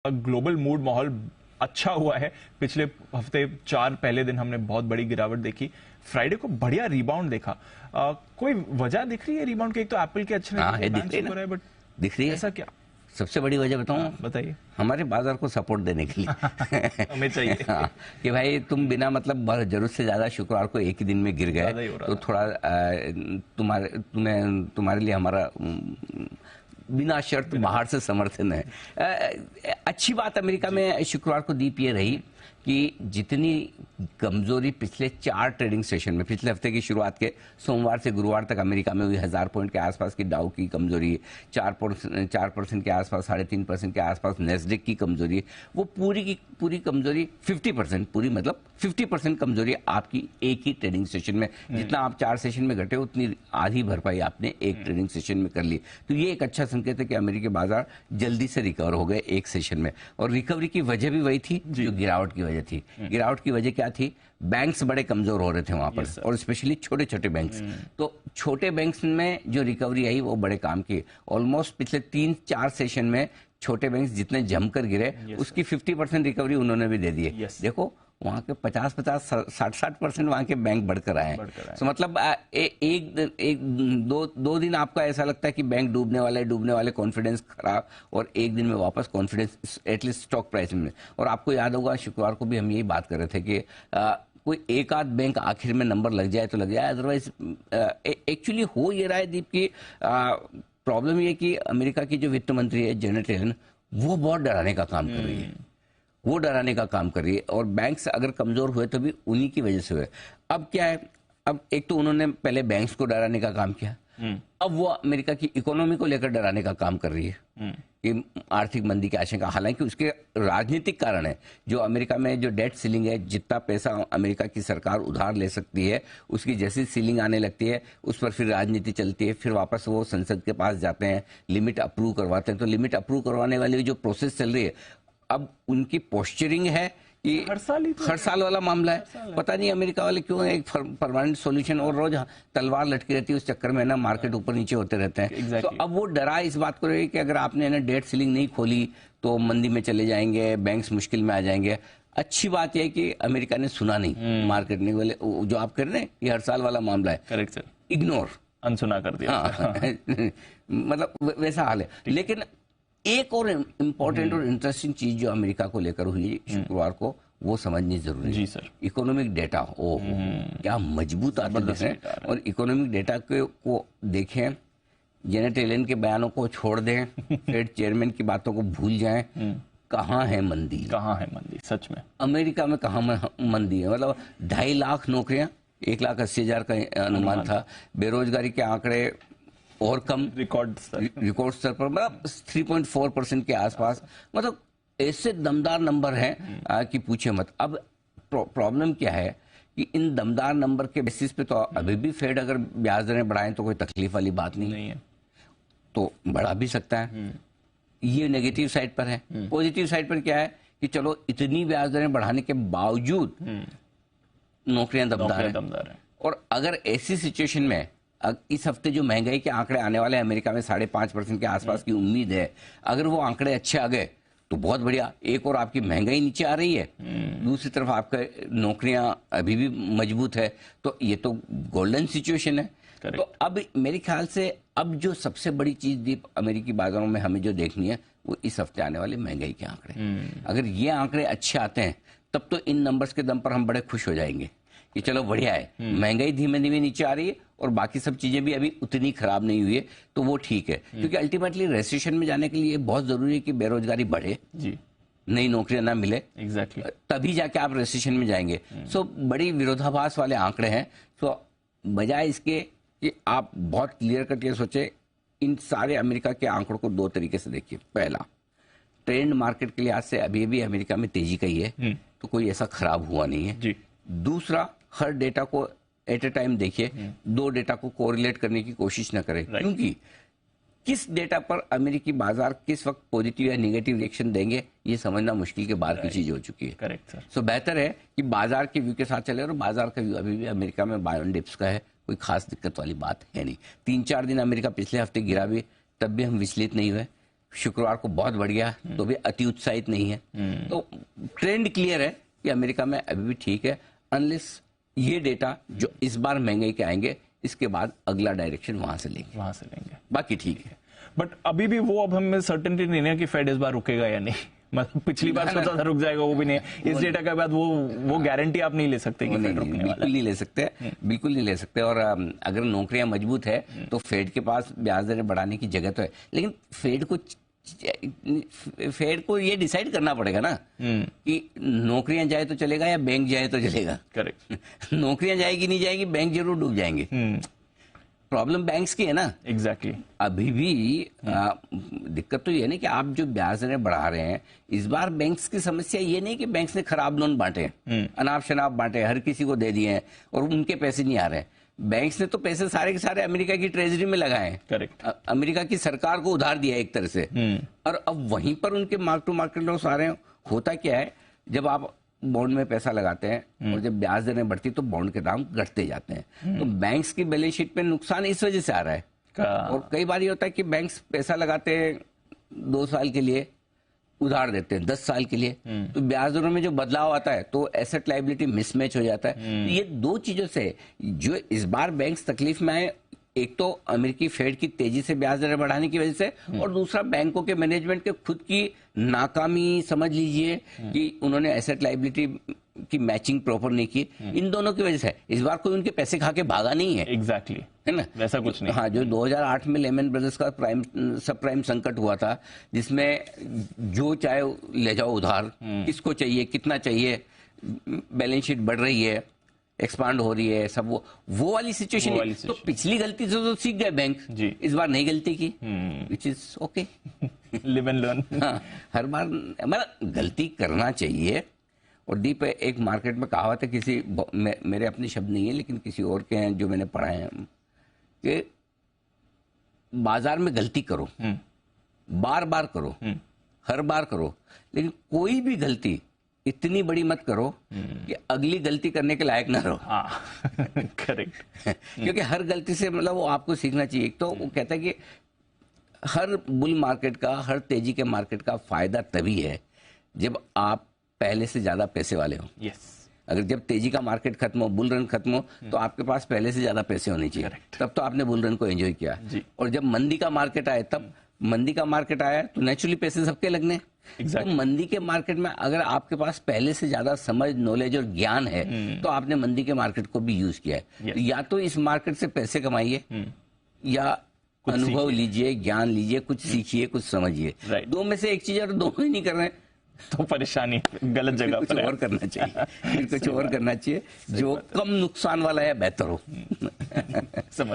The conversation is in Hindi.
ग्लोबल मूड माहौल अच्छा हुआ है। पिछले हफ्ते 4 पहले दिन हमने बहुत बड़ी गिरावट देखी, फ्राइडे को बढ़िया रिबाउंड देखा। कोई वजह दिख रही है रिबाउंड की? एक तो एप्पल के अच्छे नहीं बट दिख रही है। ऐसा क्या? सबसे बड़ी वजह बताऊं? बताइए। हमारे बाजार को सपोर्ट देने के लिए हमें चाहिए हाँ, कि भाई तुम बिना मतलब जरूरत से ज्यादा शुक्रवार को एक ही दिन में गिर गए तो थोड़ा तुम्हारे लिए हमारा बिना शर्त बाहर से समर्थन है। अच्छी बात अमेरिका में शुक्रवार को दीप ये रही कि जितनी कमजोरी पिछले 4 ट्रेडिंग सेशन में, पिछले हफ्ते की शुरुआत के सोमवार से गुरुवार तक अमेरिका में हुई 1000 पॉइंट के आसपास की डाउ की कमजोरी, 4% के आसपास, 3.5% के आसपास नेस्डेक की कमजोरी, वो पूरी की पूरी कमजोरी 50%, पूरी मतलब 50% कमजोरी आपकी एक ही ट्रेडिंग सेशन में, जितना आप 4 सेशन में घटे उतनी आधी भरपाई आपने एक ट्रेडिंग सेशन में कर ली। तो ये एक अच्छा संकेत है कि अमेरिकी बाजार जल्दी से रिकवर हो गए एक सेशन में। और रिकवरी की वजह भी वही थी जो गिरावट की वजह थी। गिरावट की वजह क्या थी? बैंक्स बड़े कमजोर हो रहे थे वहां पर, और स्पेशली छोटे छोटे बैंक्स। तो छोटे बैंक्स में जो रिकवरी आई वो बड़े काम की। ऑलमोस्ट पिछले 3-4 सेशन में छोटे बैंक्स जितने जमकर गिरे उसकी 50% रिकवरी उन्होंने भी दे दी है। देखो वहां के 50-50, 60% वहां के बैंक बढ़कर आए हैं। तो मतलब दो दिन आपका ऐसा लगता है कि बैंक डूबने वाले, कॉन्फिडेंस खराब, और एक दिन में वापस कॉन्फिडेंस एटलीस्ट स्टॉक प्राइस में। और आपको याद होगा शुक्रवार को भी हम यही बात कर रहे थे कि कोई एक आध बैंक आखिर में नंबर लग जाए तो लग जाए, अदरवाइज एक्चुअली हो ये रहा है दीप की प्रॉब्लम ये कि अमेरिका की जो वित्त मंत्री है जेनेट येलन, वो बहुत डराने का काम कर रही है। वो डराने का काम कर रही है, और बैंक्स अगर कमजोर हुए तो भी उन्हीं की वजह से हुए। अब क्या है, अब एक तो उन्होंने पहले बैंक्स को डराने का काम किया, अब वो अमेरिका की इकोनॉमी को लेकर डराने का काम कर रही है कि आर्थिक मंदी की आशंका। हालांकि उसके राजनीतिक कारण है। जो अमेरिका में जो डेट सीलिंग है, जितना पैसा अमेरिका की सरकार उधार ले सकती है, उसकी जैसी सीलिंग आने लगती है उस पर फिर राजनीति चलती है, फिर वापस वो संसद के पास जाते हैं, लिमिट अप्रूव करवाते हैं। तो लिमिट अप्रूव करवाने वाली जो प्रोसेस चल रही है, अब उनकी पोस्चरिंग है कि हर साल वाला मामला है। पता नहीं अमेरिका वाले क्यों एक परमानेंट सॉल्यूशन, और रोज तलवार लटकी रहती है, उस चक्कर में ना मार्केट ऊपर नीचे होते रहते हैं। तो अब वो डरा इस बात को रही कि अगर आपने ना डेट सीलिंग नहीं खोली तो मंदी में चले जाएंगे, बैंक्स मुश्किल में आ जाएंगे। अच्छी बात यह है कि अमेरिका ने सुना नहीं, मार्केट ने वाले जो आप कर रहे हैं ये हर साल वाला मामला है, करेक्ट सर, इग्नोर, अनसुना कर दिया। मतलब वैसा हाल है। लेकिन एक और इम्पोर्टेंट और इंटरेस्टिंग चीज जो अमेरिका को लेकर हुई शुक्रवार को, वो समझनी जरूरी है। जी सर। इकोनॉमिक डेटा, क्या मजबूत आते हैं। और इकोनॉमिक डेटा को देखें, जेनेट येलन के बयानों को छोड़ दें, फेड चेयरमैन की बातों को भूल जाएं, कहाँ है मंदी? सच में अमेरिका में कहाँ मंदी है? मतलब 2.5 लाख नौकरियां, 1,80,000 का अनुमान था। बेरोजगारी के आंकड़े और कम, रिकॉर्ड स्तर पर, मतलब 3.4% के आसपास। मतलब ऐसे दमदार नंबर हैं कि पूछे मत। अब प्रॉब्लम क्या है कि इन दमदार नंबर के बेसिस पे तो अभी भी फेड अगर ब्याज दरें बढ़ाएं तो कोई तकलीफ वाली बात नहीं है, तो बढ़ा भी सकता है। ये नेगेटिव साइड पर है। पॉजिटिव साइड पर क्या है कि चलो इतनी ब्याज दरें बढ़ाने के बावजूद नौकरियां दमदार हैं। और अगर ऐसी सिचुएशन में इस हफ्ते जो महंगाई के आंकड़े आने वाले हैं अमेरिका में 5.5% के आसपास की उम्मीद है, अगर वो आंकड़े अच्छे आ गए तो बहुत बढ़िया। एक और आपकी महंगाई नीचे आ रही है, दूसरी तरफ आपका नौकरियां अभी भी मजबूत है, तो ये तो गोल्डन सिचुएशन है। तो अब मेरे ख्याल से अब जो सबसे बड़ी चीज दीप अमेरिकी बाजारों में हमें जो देखनी है वो इस हफ्ते आने वाले महंगाई के आंकड़े। अगर ये आंकड़े अच्छे आते हैं तब तो इन नंबर्स के दम पर हम बड़े खुश हो जाएंगे कि चलो बढ़िया है, महंगाई धीमे धीमे नीचे आ रही है और बाकी सब चीजें भी अभी उतनी खराब नहीं हुई है, तो वो ठीक है। क्योंकि अल्टीमेटली रेसेशन में जाने के लिए बहुत जरूरी है कि बेरोजगारी बढ़े, नई नौकरियां ना मिले, तभी जाके आप रेसेशन में जाएंगे। सो बड़ी विरोधाभास वाले आंकड़े हैं। सो बजाय इसके कि आप बहुत क्लियर कट के सोचे, इन सारे अमेरिका के आंकड़ों को 2 तरीके से देखिए। पहला, ट्रेंड मार्केट के लिहाज से अभी भी अमेरिका में तेजी का ही है, तो कोई ऐसा खराब हुआ नहीं है। दूसरा, हर डेटा को एट ए टाइम देखिए, 2 डेटा को कोरिलेट करने की कोशिश न करें, क्योंकि किस डेटा पर अमेरिकी बाजार किस वक्त पॉजिटिव या नेगेटिव रिएक्शन देंगे ये समझना मुश्किल के बाहर की चीज हो चुकी है। Correct sir. सो बेहतर है कि बाजार के व्यू के साथ चले, और बाजार का व्यू अभी भी अमेरिका में बाय ऑन डिप्स का है, कोई खास दिक्कत वाली बात है नहीं। 3-4 दिन अमेरिका पिछले हफ्ते गिरा भी, तब भी हम विचलित नहीं हुए। शुक्रवार को बहुत बढ़ गया, तो भी अति उत्साहित नहीं है। तो ट्रेंड क्लियर है कि अमेरिका में अभी भी ठीक है, अनलेस ये डेटा जो इस बार महंगाई के आएंगे, इसके बाद अगला डायरेक्शन वहां से लेंगे, बाकी ठीक है। बट अभी भी वो, अब हमें सर्टेनिटी नहीं है कि फेड इस बार रुकेगा या नहीं। मतलब पिछली बार सोचा था रुक जाएगा, वो भी नहीं। इस डेटा के बाद वो गारंटी आप नहीं ले सकते कि फेड रुकने वाला है। बिल्कुल नहीं ले सकते, बिल्कुल नहीं ले सकते। और अगर नौकरियां मजबूत है तो फेड के पास ब्याज दरें बढ़ाने की जगह तो है, लेकिन फेड को ये डिसाइड करना पड़ेगा ना कि नौकरियां जाए तो चलेगा या बैंक जाए तो चलेगा। करेक्ट। नौकरियां जाएगी नहीं जाएगी, बैंक जरूर डूब जाएंगे। प्रॉब्लम बैंक्स की है ना। एग्जैक्टली। अभी भी दिक्कत तो ये है ना कि आप जो ब्याज दरें बढ़ा रहे हैं, इस बार बैंक्स की समस्या ये नहीं कि बैंक्स ने खराब लोन बांटे, अनाप शनाप बांटे, हर किसी को दे दिए हैं और उनके पैसे नहीं आ रहे। बैंक्स ने तो पैसे सारे के सारे अमेरिका की ट्रेजरी में लगाए हैं। करेक्ट। अमेरिका की सरकार को उधार दिया एक तरह से, और अब वहीं पर उनके मार्क टू मार्केट लॉस आ रहे हैं। होता क्या है, जब आप बॉन्ड में पैसा लगाते हैं और जब ब्याज दरें बढ़ती तो बॉन्ड के दाम घटते जाते हैं। तो बैंक्स की बैलेंस शीट पे नुकसान इस वजह से आ रहा है। और कई बार ये होता है कि बैंक्स पैसा लगाते हैं 2 साल के लिए, उधार देते हैं 10 साल के लिए, तो ब्याज दरों में जो बदलाव आता है तो एसेट लायबिलिटी मिसमैच हो जाता है। तो ये 2 चीजों से जो इस बार बैंक्स तकलीफ में आए, एक तो अमेरिकी फेड की तेजी से ब्याज दरें बढ़ाने की वजह से, और दूसरा बैंकों के मैनेजमेंट के खुद की नाकामी समझ लीजिए कि उन्होंने एसेट लायबिलिटी की मैचिंग प्रॉपर नहीं की। इन दोनों की वजह से इस बार कोई उनके पैसे खा के भागा नहीं है। एग्जैक्टली। है ना, वैसा कुछ नहीं। हाँ, जो 2008 में लेमन ब्रदर्स का सब प्राइम संकट हुआ था, जिसमें जो चाहे ले जाओ उधार, किसको चाहिए, कितना चाहिए, बैलेंस शीट बढ़ रही है, एक्सपांड हो रही है, सब वो वाली सिचुएशन। तो पिछली गलती से तो सीख गए बैंक, इस बार नई गलती की, which is okay, live and learn. हाँ, हर बार मतलब गलती करना चाहिए। और डीप एक मार्केट में कहावत है, किसी मेरे अपने शब्द नहीं है लेकिन किसी और के हैं जो मैंने पढ़ा है, कि बाजार में गलती करो, बार बार करो, हर बार करो, लेकिन कोई भी गलती इतनी बड़ी मत करो कि अगली गलती करने के लायक ना रहो। करेक्ट। क्योंकि हर गलती से मतलब वो आपको सीखना चाहिए। तो वो कहता है कि हर बुल मार्केट का, हर तेजी के मार्केट का फायदा तभी है जब आप पहले से ज्यादा पैसे वाले हो। अगर जब तेजी का मार्केट खत्म हो, बुल रन खत्म हो, तो आपके पास पहले से ज्यादा पैसे होने चाहिए। तब तो आपने बुल रन को एंजॉय किया। और जब मंदी का मार्केट आए, तब मंदी का मार्केट आया तो नेचुरली पैसे सबके लगने। तो मंदी के मार्केट में अगर आपके पास पहले से ज्यादा समझ, नॉलेज और ज्ञान है, तो आपने मंदी के मार्केट को भी यूज किया है। तो या तो इस मार्केट से पैसे कमाइए, या अनुभव लीजिए, ज्ञान लीजिए, कुछ सीखिए, कुछ समझिए। 2 में से एक चीज, और दोनों ही नहीं कर रहे हैं तो परेशानी, गलत जगह कुछ और करना चाहिए। फिर कुछ और करना चाहिए जो कम नुकसान वाला है, बेहतर हो। समझ